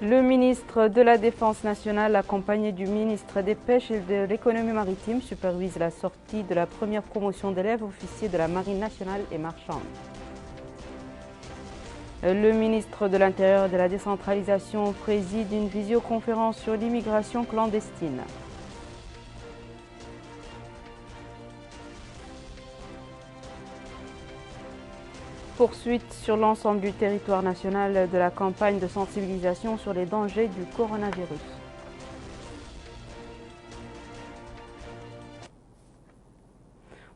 Le ministre de la Défense nationale, accompagné du ministre des Pêches et de l'Économie maritime, supervise la sortie de la première promotion d'élèves officiers de la Marine nationale et marchande. Le ministre de l'Intérieur et de la Décentralisation préside une visioconférence sur l'immigration clandestine. Poursuite sur l'ensemble du territoire national de la campagne de sensibilisation sur les dangers du coronavirus.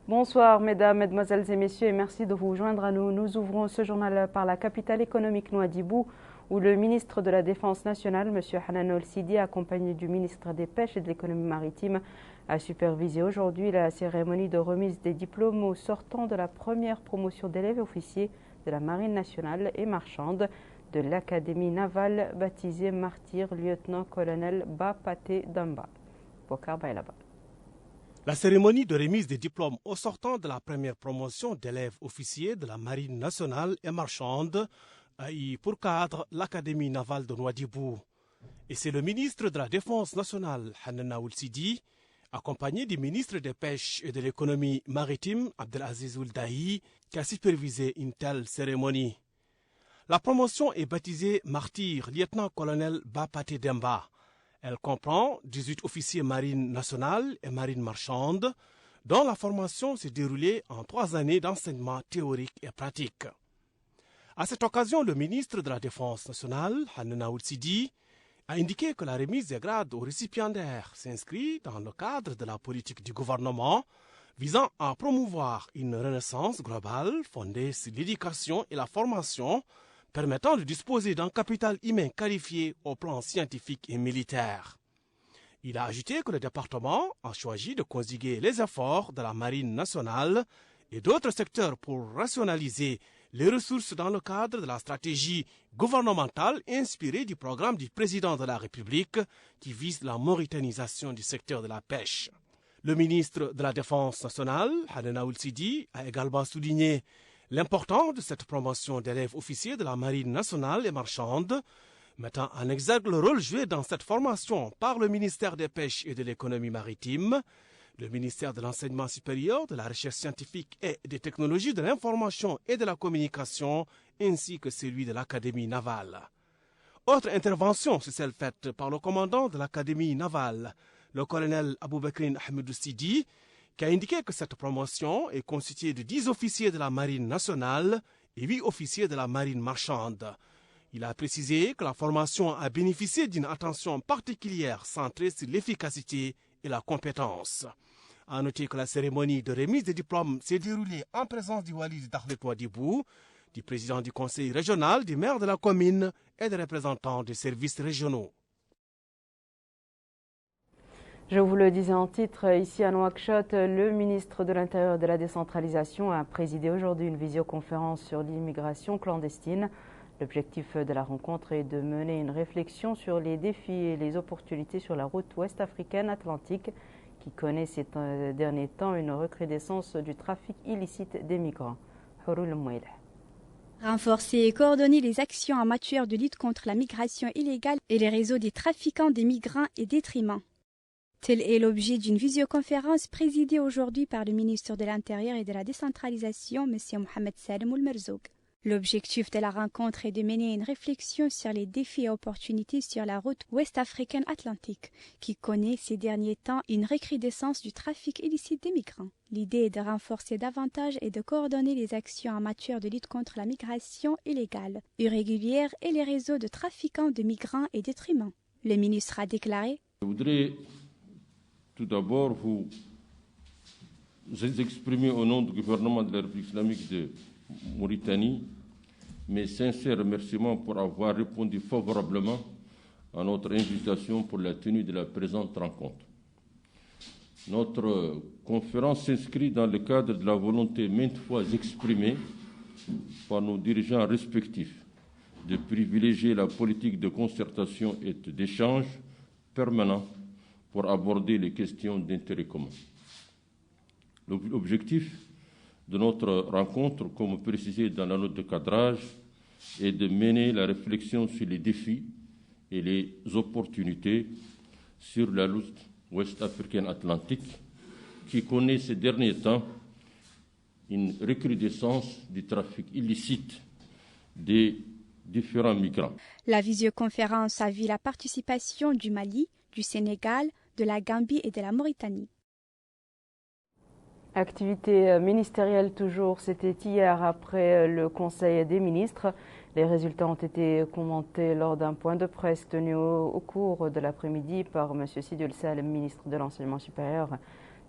Bonsoir mesdames, mesdemoiselles et messieurs et merci de vous joindre à nous. Nous ouvrons ce journal par la capitale économique Nouadhibou où le ministre de la Défense nationale, M. Hanan Ol-Sidi, accompagné du ministre des Pêches et de l'Économie maritime, a supervisé aujourd'hui la cérémonie de remise des diplômes aux sortants de la première promotion d'élèves officiers de la Marine nationale et marchande de l'Académie navale baptisée Martyr lieutenant-colonel Bapate Damba. Bokar Bailaba. La cérémonie de remise des diplômes aux sortants de la première promotion d'élèves officiers de la Marine nationale et marchande a eu pour cadre l'Académie navale de Nouadhibou. Et c'est le ministre de la Défense nationale, Hanan Ol-Sidi, accompagné du ministre des Pêches et de l'Économie maritime, Abdelaziz Ould Dahi, qui a supervisé une telle cérémonie. La promotion est baptisée Martyr lieutenant-colonel Bapate Demba. Elle comprend 18 officiers marine nationale et marine marchande, dont la formation s'est déroulée en 3 années d'enseignement théorique et pratique. À cette occasion, le ministre de la Défense nationale, Hanan Ol-Sidi, a indiqué que la remise des grades aux récipiendaires s'inscrit dans le cadre de la politique du gouvernement visant à promouvoir une renaissance globale fondée sur l'éducation et la formation permettant de disposer d'un capital humain qualifié au plan scientifique et militaire. Il a ajouté que le département a choisi de conjuguer les efforts de la Marine nationale et d'autres secteurs pour rationaliser les ressources dans le cadre de la stratégie gouvernementale inspirée du programme du président de la République qui vise la mauritanisation du secteur de la pêche. Le ministre de la Défense nationale, Hanan Ol-Sidi, a également souligné l'importance de cette promotion d'élèves officiers de la Marine nationale et marchande, mettant en exergue le rôle joué dans cette formation par le ministère des Pêches et de l'Économie maritime, le ministère de l'Enseignement supérieur, de la Recherche scientifique et des technologies de l'information et de la communication, ainsi que celui de l'Académie navale. Autre intervention, c'est celle faite par le commandant de l'Académie navale, le colonel Aboubakrin Ahmedou Sidi, qui a indiqué que cette promotion est constituée de 10 officiers de la Marine nationale et 8 officiers de la Marine marchande. Il a précisé que la formation a bénéficié d'une attention particulière centrée sur l'efficacité et la compétence. A noter que la cérémonie de remise des diplômes s'est déroulée en présence du Wali de Dakhlet Ouadhibou, du président du conseil régional, du maire de la commune et des représentants des services régionaux. Je vous le disais en titre, ici à Nouakchott, le ministre de l'Intérieur et de la Décentralisation a présidé aujourd'hui une visioconférence sur l'immigration clandestine. L'objectif de la rencontre est de mener une réflexion sur les défis et les opportunités sur la route ouest africaine atlantique qui connaît ces derniers temps une recrudescence du trafic illicite des migrants. Renforcer et coordonner les actions en matière de lutte contre la migration illégale et les réseaux des trafiquants des migrants et détriments. Tel est l'objet d'une visioconférence présidée aujourd'hui par le ministre de l'Intérieur et de la Décentralisation, M. Mohamed Salem Ould-Merzoug. L'objectif de la rencontre est de mener une réflexion sur les défis et opportunités sur la route ouest africaine atlantique, qui connaît ces derniers temps une recrudescence du trafic illicite des migrants. L'idée est de renforcer davantage et de coordonner les actions en matière de lutte contre la migration illégale, irrégulière et les réseaux de trafiquants de migrants et d'êtres humains. Le ministre a déclaré: Je voudrais tout d'abord vous exprimer au nom du gouvernement de la République islamique de Mauritanie mes sincères remerciements pour avoir répondu favorablement à notre invitation pour la tenue de la présente rencontre. Notre conférence s'inscrit dans le cadre de la volonté maintes fois exprimée par nos dirigeants respectifs de privilégier la politique de concertation et d'échange permanent pour aborder les questions d'intérêt commun. L'objectif de notre rencontre, comme précisé dans la note de cadrage, est de mener la réflexion sur les défis et les opportunités sur la route ouest africaine atlantique qui connaît ces derniers temps une recrudescence du trafic illicite des différents migrants. La visioconférence a vu la participation du Mali, du Sénégal, de la Gambie et de la Mauritanie. Activité ministérielle toujours, c'était hier après le Conseil des ministres. Les résultats ont été commentés lors d'un point de presse tenu au cours de l'après-midi par M. Sidul Salem, ministre de l'Enseignement supérieur,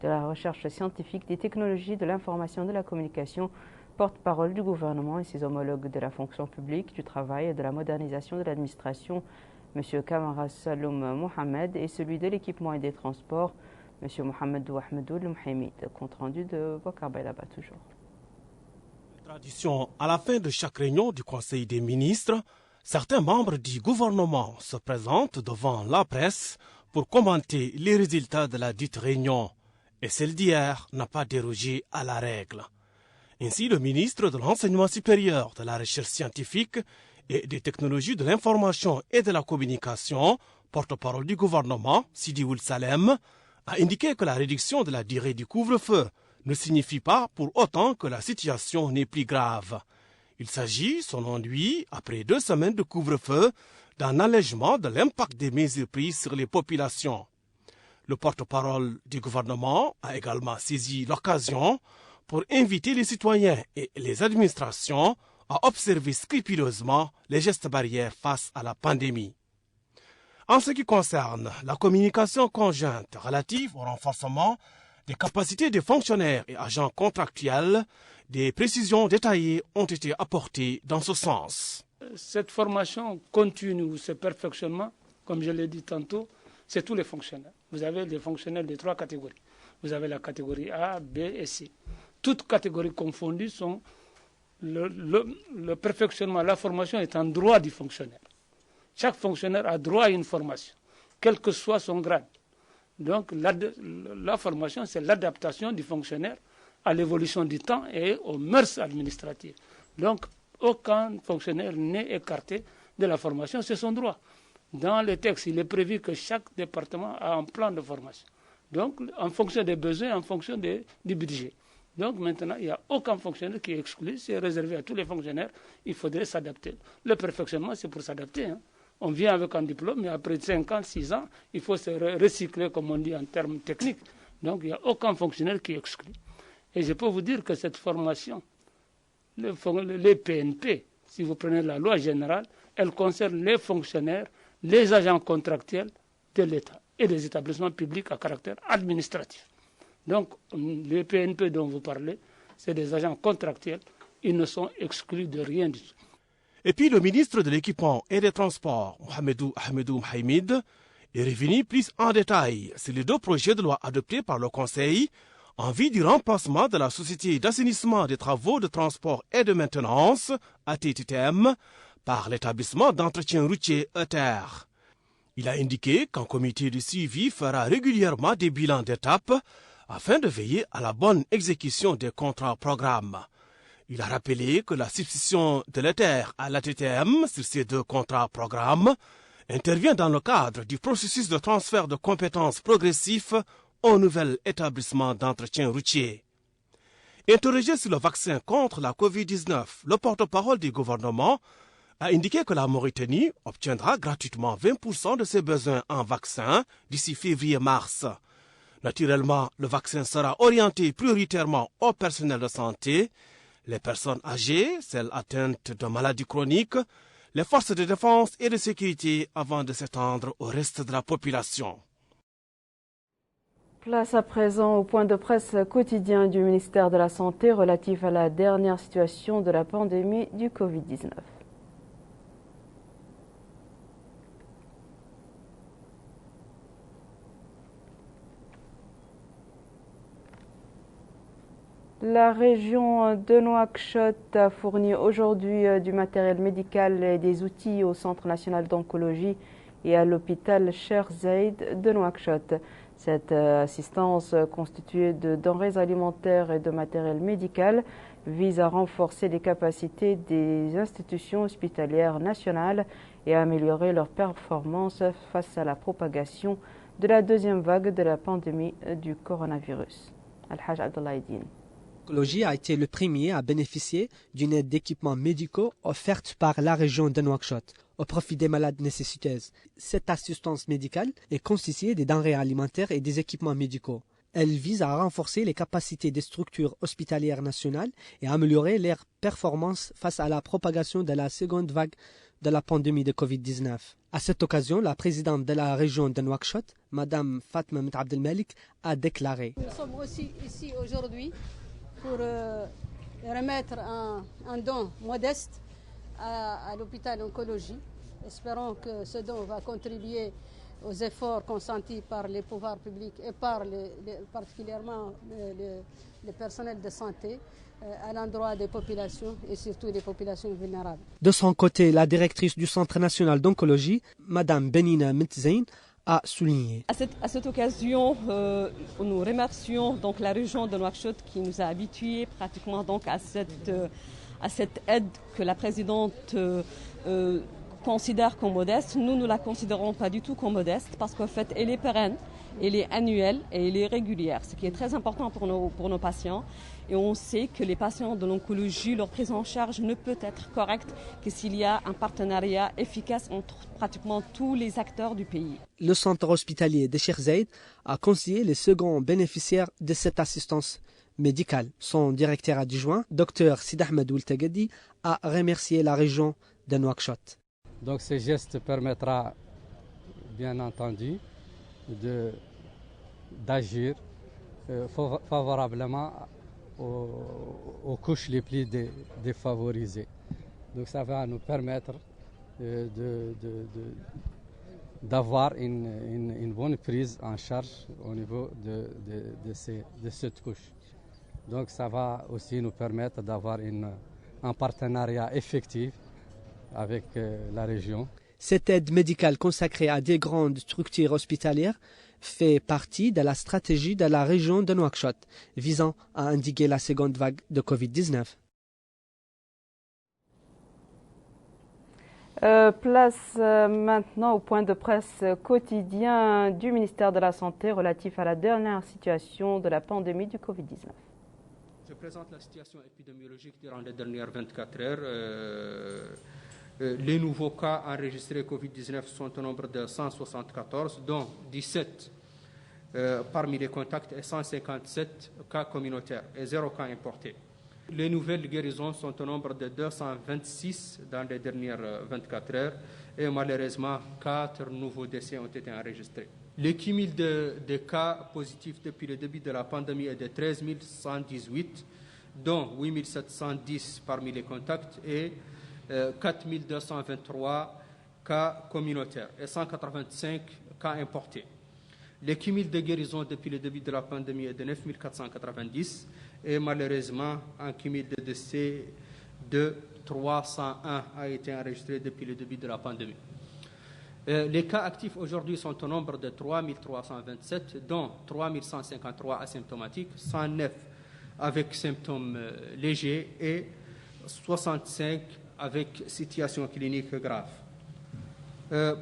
de la Recherche scientifique, des technologies, de l'information et de la communication, porte-parole du gouvernement et ses homologues de la fonction publique, du travail et de la modernisation de l'administration, M. Kamara Saloum Mohamed, et celui de l'équipement et des transports, M. Mohamedou Ahmedou Mhaimid. Compte rendu de Bokar Bailaba toujours. Tradition, à la fin de chaque réunion du Conseil des ministres, certains membres du gouvernement se présentent devant la presse pour commenter les résultats de la dite réunion. Et celle d'hier n'a pas dérogé à la règle. Ainsi, le ministre de l'Enseignement supérieur, de la Recherche scientifique et des technologies de l'information et de la communication, porte-parole du gouvernement, Sidi Ould Salem, a indiqué que la réduction de la durée du couvre-feu ne signifie pas pour autant que la situation n'est plus grave. Il s'agit, selon lui, après 2 semaines de couvre-feu, d'un allègement de l'impact des mesures prises sur les populations. Le porte-parole du gouvernement a également saisi l'occasion pour inviter les citoyens et les administrations à observer scrupuleusement les gestes barrières face à la pandémie. En ce qui concerne la communication conjointe relative au renforcement des capacités des fonctionnaires et agents contractuels, des précisions détaillées ont été apportées dans ce sens. Cette formation continue, ce perfectionnement, comme je l'ai dit tantôt, c'est tous les fonctionnaires. Vous avez des fonctionnaires de 3 catégories. Vous avez la catégorie A, B et C. Toutes catégories confondues sont le perfectionnement, la formation est en droit du fonctionnaire. Chaque fonctionnaire a droit à une formation, quel que soit son grade. Donc la formation, c'est l'adaptation du fonctionnaire à l'évolution du temps et aux mœurs administratives. Donc aucun fonctionnaire n'est écarté de la formation, c'est son droit. Dans les textes, il est prévu que chaque département a un plan de formation. Donc en fonction des besoins, en fonction du budget. Donc maintenant, il n'y a aucun fonctionnaire qui est exclu, c'est réservé à tous les fonctionnaires, il faudrait s'adapter. Le perfectionnement, c'est pour s'adapter. Hein. On vient avec un diplôme, mais après 5 ans, 6 ans, il faut se recycler, comme on dit en termes techniques. Donc il n'y a aucun fonctionnaire qui est exclu. Et je peux vous dire que cette formation, les PNP, si vous prenez la loi générale, elle concerne les fonctionnaires, les agents contractuels de l'État et des établissements publics à caractère administratif. Donc les PNP dont vous parlez, c'est des agents contractuels, ils ne sont exclus de rien du tout. Et puis le ministre de l'Équipement et des Transports, Mohamedou Ahmedou Mhaimid, est revenu plus en détail sur les 2 projets de loi adoptés par le Conseil en vue du remplacement de la Société d'assainissement des travaux de transport et de maintenance, ATTM, par l'établissement d'entretien routier ETER. Il a indiqué qu'un comité de suivi fera régulièrement des bilans d'étape afin de veiller à la bonne exécution des contrats-programmes. Il a rappelé que la substitution de l'ETER à l'ATTM sur ces 2 contrats-programmes intervient dans le cadre du processus de transfert de compétences progressif au nouvel établissement d'entretien routier. Interrogé sur le vaccin contre la Covid-19, le porte-parole du gouvernement a indiqué que la Mauritanie obtiendra gratuitement 20% de ses besoins en vaccins d'ici février-mars. Naturellement, le vaccin sera orienté prioritairement au personnel de santé, les personnes âgées, celles atteintes de maladies chroniques, les forces de défense et de sécurité avant de s'étendre au reste de la population. Place à présent au point de presse quotidien du ministère de la Santé relatif à la dernière situation de la pandémie du Covid-19. La région de Nouakchott a fourni aujourd'hui du matériel médical et des outils au Centre national d'oncologie et à l'hôpital Cheikh Zayed de Nouakchott. Cette assistance constituée de denrées alimentaires et de matériel médical vise à renforcer les capacités des institutions hospitalières nationales et à améliorer leur performance face à la propagation de la deuxième vague de la pandémie du coronavirus. Al-Hajj Abdullah Eddine. L'oncologie a été le premier à bénéficier d'une aide d'équipements médicaux offerte par la région de Nouakchott au profit des malades nécessiteuses. Cette assistance médicale est constituée des denrées alimentaires et des équipements médicaux. Elle vise à renforcer les capacités des structures hospitalières nationales et à améliorer leur performance face à la propagation de la seconde vague de la pandémie de Covid-19. À cette occasion, la présidente de la région de Nouakchott, Mme Fatma Abdelmalik, a déclaré: Nous sommes aussi ici aujourd'hui pour remettre un don modeste à l'hôpital oncologie. Espérons que ce don va contribuer aux efforts consentis par les pouvoirs publics et par particulièrement les personnels de santé à l'endroit des populations et surtout des populations vulnérables. De son côté, la directrice du Centre national d'oncologie, Mme Benina Metzain, a souligné. À cette occasion, nous remercions donc la région de Nouakchott qui nous a habitués pratiquement donc à cette aide que la présidente considère comme modeste. Nous ne la considérons pas du tout comme modeste parce qu'en fait, elle est pérenne, elle est annuelle et elle est régulière, ce qui est très important pour nos patients. Et on sait que les patients de l'oncologie, leur prise en charge ne peut être correcte que s'il y a un partenariat efficace entre pratiquement tous les acteurs du pays. Le centre hospitalier de Cheikh Zayed a conseillé les seconds bénéficiaires de cette assistance médicale. Son directeur adjoint, Dr Sid Ahmed Oultagadi, a remercié la région de Nouakchott. Donc ce geste permettra bien entendu d'agir favorablement aux couches les plus défavorisées. Donc ça va nous permettre d'avoir une bonne prise en charge au niveau de cette couche. Donc ça va aussi nous permettre d'avoir un partenariat effectif avec la région. Cette aide médicale consacrée à des grandes structures hospitalières fait partie de la stratégie de la région de Nouakchott visant à endiguer la seconde vague de Covid-19. Place maintenant au point de presse quotidien du ministère de la Santé relatif à la dernière situation de la pandémie du Covid-19. Je présente la situation épidémiologique durant les dernières 24 heures. Les nouveaux cas enregistrés Covid-19 sont au nombre de 174, dont 17 parmi les contacts et 157 cas communautaires et 0 cas importés. Les nouvelles guérisons sont au nombre de 226 dans les dernières 24 heures et malheureusement 4 nouveaux décès ont été enregistrés. Le cumul de cas positifs depuis le début de la pandémie est de 13 118, dont 8 710 parmi les contacts et 4 223 cas communautaires et 185 cas importés. Le cumul de guérison depuis le début de la pandémie est de 9 490 et malheureusement un cumul de décès de 301 a été enregistré depuis le début de la pandémie. Les cas actifs aujourd'hui sont au nombre de 3 327, dont 3 153 asymptomatiques, 109 avec symptômes légers et 65 avec situation clinique grave.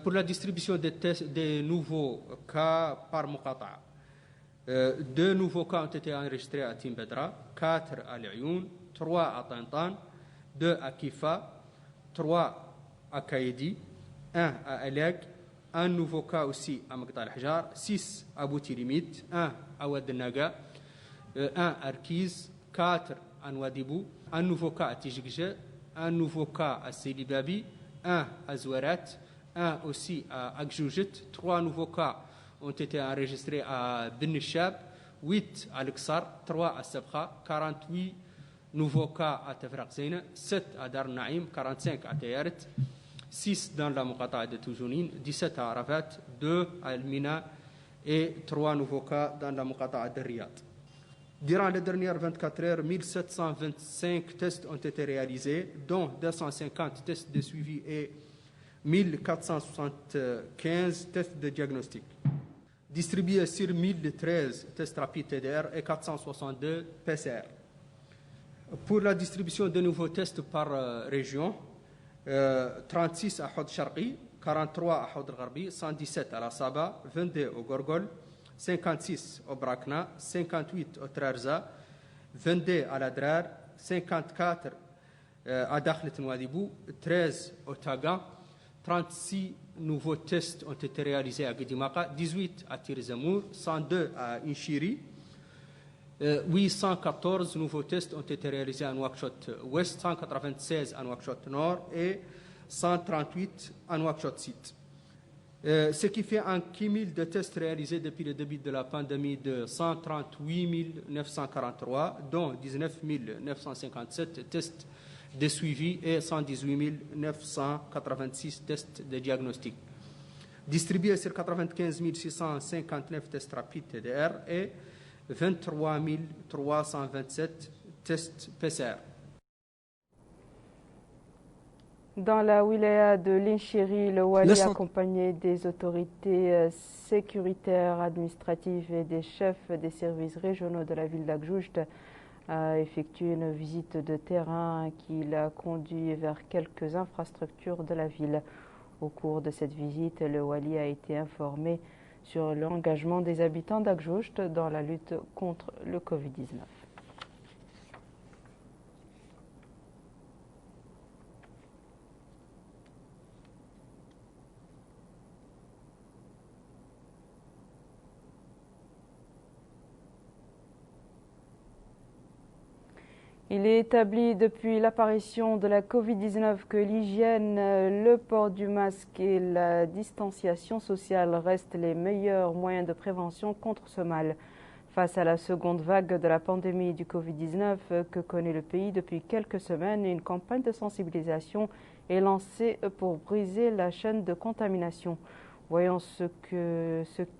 Pour la distribution des nouveaux cas par Muqata'a, 2 nouveaux cas ont été enregistrés à Timbedra, 4 à Lioun, 3 à Tantan, 2 à Kifa, 3 à Kaïdi, 1 à Aleg, un nouveau cas aussi à Magda al-Hajar, 6 à Boutilimit, 1 à Ouad Naga, 1 à Arkiz, 4 à Nouadhibou, un nouveau cas à Tijigje, un nouveau cas à Selibabi, 1 à Zouarat, 1 aussi à Akjoujit, 3 nouveaux cas ont été enregistrés à Benishab, 8 à Luxar, 3 à Sabkha, 48 nouveaux cas à Tafraq Zeyna, 7 à Dar Naïm, 45 à Tayaret, 6 dans la Muqata'a de Toujounine, 17 à Arafat, 2 à El-Mina et 3 nouveaux cas dans la Muqata'a de Riyad. Durant les dernières 24 heures, 1725 tests ont été réalisés, dont 250 tests de suivi et 1475 tests de diagnostic. Distribués sur 1013 tests rapides TDR et 462 PCR. Pour la distribution de nouveaux tests par région, 36 à Hod Sharqi, 43 à Hod Gharbi, 117 à la Saba, 22 au Gorgol, 56 au Brakna, 58 au Trarza, 22 à la Drar, 54 à Dakhlet Nouadhibou, 13 au Taga, 36 nouveaux tests ont été réalisés à Guédimaqa, 18 à Tirzamour, 102 à Inchiri, 814 nouveaux tests ont été réalisés à Nouakchott-Ouest, 196 à Nouakchott-Nord et 138 à Nouakchott-Sud. Ce qui fait un cumul de tests réalisés depuis le début de la pandémie de 138 943, dont 19 957 tests de suivi et 118 986 tests de diagnostic. Distribués sur 95 659 tests rapides TDR et 23 327 tests PCR. Dans la wilaya de l'Inchiri, le Wali, accompagné des autorités sécuritaires, administratives et des chefs des services régionaux de la ville d'Agjoujt, a effectué une visite de terrain qui l'a conduit vers quelques infrastructures de la ville. Au cours de cette visite, le Wali a été informé sur l'engagement des habitants d'Agjoujt dans la lutte contre le Covid-19. Il est établi depuis l'apparition de la Covid-19 que l'hygiène, le port du masque et la distanciation sociale restent les meilleurs moyens de prévention contre ce mal. Face à la seconde vague de la pandémie du Covid-19 que connaît le pays depuis quelques semaines, une campagne de sensibilisation est lancée pour briser la chaîne de contamination. Voyons ce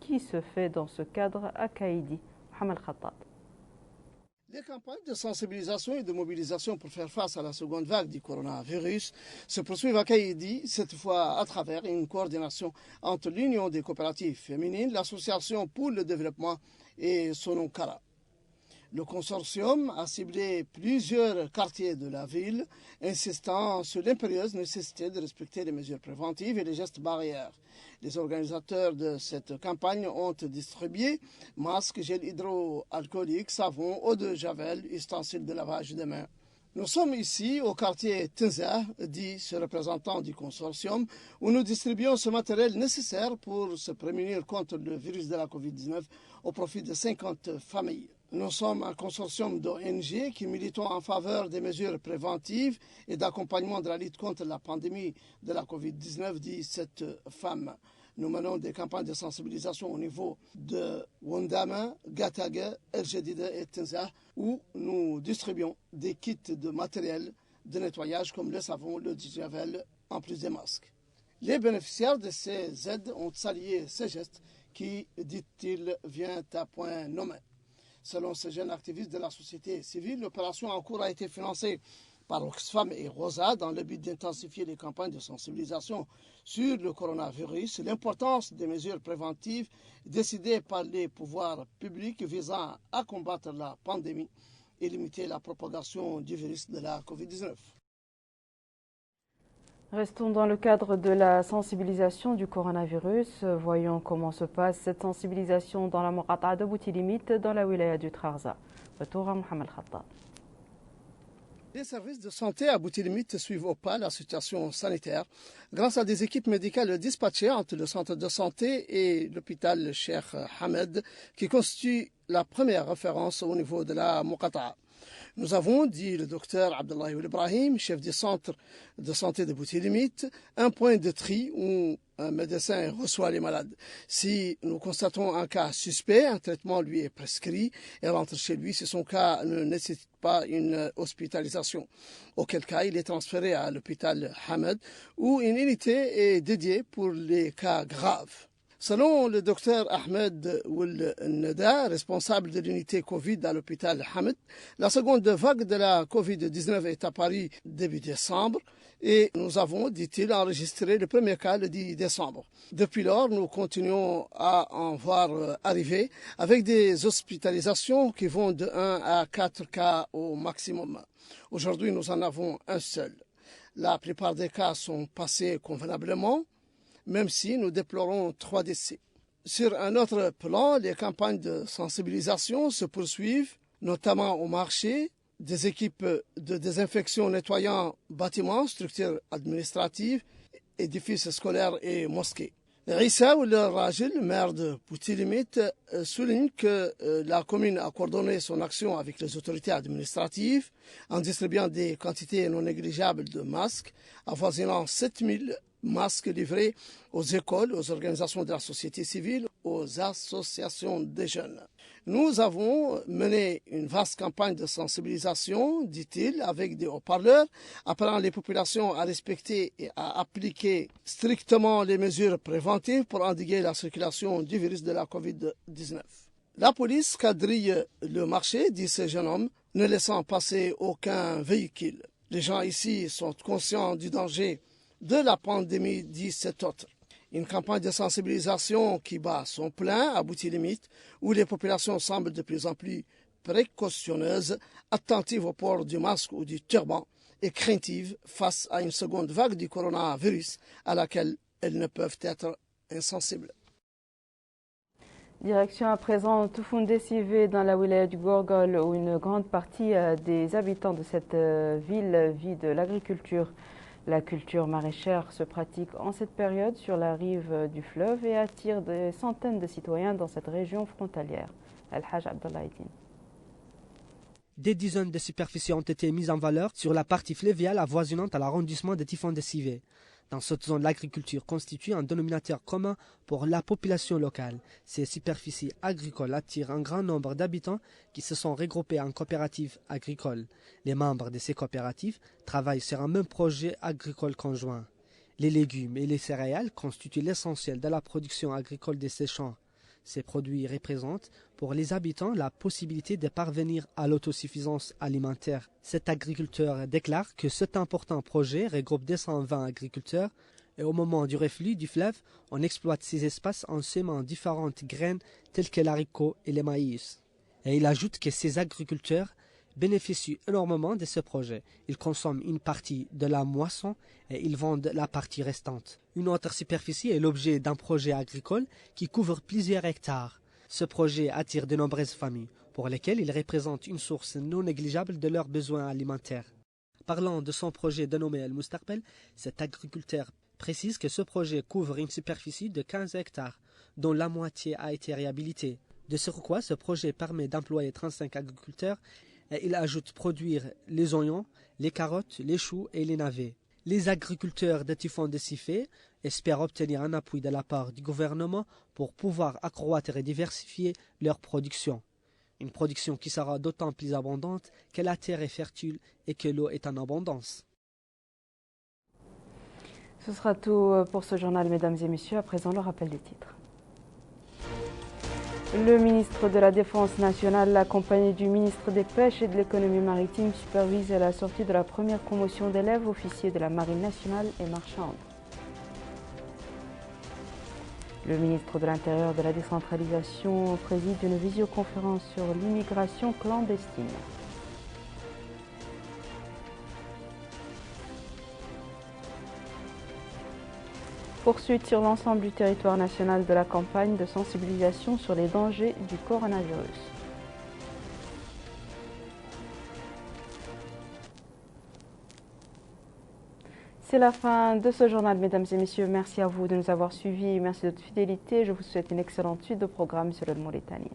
qui se fait dans ce cadre à Kaïdi. Mohamed Khattab. Les campagnes de sensibilisation et de mobilisation pour faire face à la seconde vague du coronavirus se poursuivent à Kaïdi, cette fois à travers une coordination entre l'Union des coopératives féminines, l'Association pour le développement et Sononkara. Le consortium a ciblé plusieurs quartiers de la ville, insistant sur l'impérieuse nécessité de respecter les mesures préventives et les gestes barrières. Les organisateurs de cette campagne ont distribué masques, gel hydroalcoolique, savon, eau de javel, ustensiles de lavage de mains. Nous sommes ici au quartier Tinza, dit ce représentant du consortium, où nous distribuons ce matériel nécessaire pour se prémunir contre le virus de la Covid-19 au profit de 50 familles. Nous sommes un consortium d'ONG qui militons en faveur des mesures préventives et d'accompagnement de la lutte contre la pandémie de la Covid-19, dit cette femme. Nous menons des campagnes de sensibilisation au niveau de Wondama, Gataga, El Jadida et Tinza, où nous distribuons des kits de matériel de nettoyage comme le savon, le javel, en plus des masques. Les bénéficiaires de ces aides ont salué ces gestes qui, dit-il, vient à point nommé. Selon ces jeunes activistes de la société civile, l'opération en cours a été financée par Oxfam et Rosa dans le but d'intensifier les campagnes de sensibilisation sur le coronavirus, l'importance des mesures préventives décidées par les pouvoirs publics visant à combattre la pandémie et limiter la propagation du virus de la Covid-19. Restons dans le cadre de la sensibilisation du coronavirus. Voyons comment se passe cette sensibilisation dans la Muqata'a de Boutilimit, dans la wilaya du Trarza. Retour à Mohamed Khattab. Les services de santé à Boutilimit suivent au pas la situation sanitaire grâce à des équipes médicales dispatchées entre le centre de santé et l'hôpital Cheikh Hamed, qui constitue la première référence au niveau de la Muqata'a. Nous avons, dit le docteur Abdallah Ibrahim, chef du centre de santé de Boutilimit, un point de tri où un médecin reçoit les malades. Si nous constatons un cas suspect, un traitement lui est prescrit et rentre chez lui si son cas ne nécessite pas une hospitalisation. Auquel cas, il est transféré à l'hôpital Hamed où une unité est dédiée pour les cas graves. Selon le docteur Ahmed Oul Neda, responsable de l'unité Covid à l'hôpital Hamed, la seconde vague de la Covid-19 est apparue début décembre Et nous avons, dit-il, enregistré le premier cas le 10 décembre. Depuis lors, nous continuons à en voir arriver avec des hospitalisations qui vont de 1 à 4 cas au maximum. Aujourd'hui, nous en avons un seul. La plupart des cas sont passés convenablement, même si nous déplorons 3 décès. Sur un autre plan, les campagnes de sensibilisation se poursuivent, notamment au marché, des équipes de désinfection nettoyant bâtiments, structures administratives, édifices scolaires et mosquées. Issa Ould Rajil, maire de Boutilimit, souligne que la commune a coordonné son action avec les autorités administratives en distribuant des quantités non négligeables de masques, avoisinant 7000 masques livrés aux écoles, aux organisations de la société civile, aux associations des jeunes. Nous avons mené une vaste campagne de sensibilisation, dit-il, avec des haut-parleurs, appelant les populations à respecter et à appliquer strictement les mesures préventives pour endiguer la circulation du virus de la COVID-19. La police quadrille le marché, dit ce jeune homme, ne laissant passer aucun véhicule. Les gens ici sont conscients du danger de la pandémie, dit cet autre. Une campagne de sensibilisation qui bat son plein à Boutilimit, où les populations semblent de plus en plus précautionneuses, attentives au port du masque ou du turban et craintives face à une seconde vague du coronavirus à laquelle elles ne peuvent être insensibles. Direction à présent Toufoundé Sivé dans la wilaya du Gorgol, où une grande partie des habitants de cette ville vit de l'agriculture. La culture maraîchère se pratique en cette période sur la rive du fleuve et attire des centaines de citoyens dans cette région frontalière. Al-Hajj Abdallah Eddine. Des dizaines de superficies ont été mises en valeur sur la partie fluviale avoisinante à l'arrondissement de Toufoundé Sivé. Dans cette zone, l'agriculture constitue un dénominateur commun pour la population locale. Ces superficies agricoles attirent un grand nombre d'habitants qui se sont regroupés en coopératives agricoles. Les membres de ces coopératives travaillent sur un même projet agricole conjoint. Les légumes et les céréales constituent l'essentiel de la production agricole de ces champs. Ces produits représentent pour les habitants la possibilité de parvenir à l'autosuffisance alimentaire. Cet agriculteur déclare que cet important projet regroupe 220 agriculteurs et au moment du reflux du fleuve, on exploite ces espaces en semant différentes graines telles que l'haricot et le maïs. Et il ajoute que ces agriculteurs bénéficient énormément de ce projet. Ils consomment une partie de la moisson et ils vendent la partie restante. Une autre superficie est l'objet d'un projet agricole qui couvre plusieurs hectares. Ce projet attire de nombreuses familles, pour lesquelles il représente une source non négligeable de leurs besoins alimentaires. Parlant de son projet dénommé El Mustaqbel, cet agriculteur précise que ce projet couvre une superficie de 15 hectares, dont la moitié a été réhabilitée. De surcroît, ce projet permet d'employer 35 agriculteurs et il ajoute produire les oignons, les carottes, les choux et les navets. Les agriculteurs de Toufoundé Sivé espèrent obtenir un appui de la part du gouvernement pour pouvoir accroître et diversifier leur production. Une production qui sera d'autant plus abondante que la terre est fertile et que l'eau est en abondance. Ce sera tout pour ce journal, mesdames et messieurs. À présent, le rappel des titres. Le ministre de la Défense nationale, accompagné du ministre des Pêches et de l'Économie maritime, supervise la sortie de la première promotion d'élèves officiers de la Marine nationale et marchande. Le ministre de l'Intérieur de la décentralisation préside une visioconférence sur l'immigration clandestine. Poursuite sur l'ensemble du territoire national de la campagne de sensibilisation sur les dangers du coronavirus. C'est la fin de ce journal, mesdames et messieurs. Merci à vous de nous avoir suivis. Merci de votre fidélité. Je vous souhaite une excellente suite de programmes sur le Mauritanie.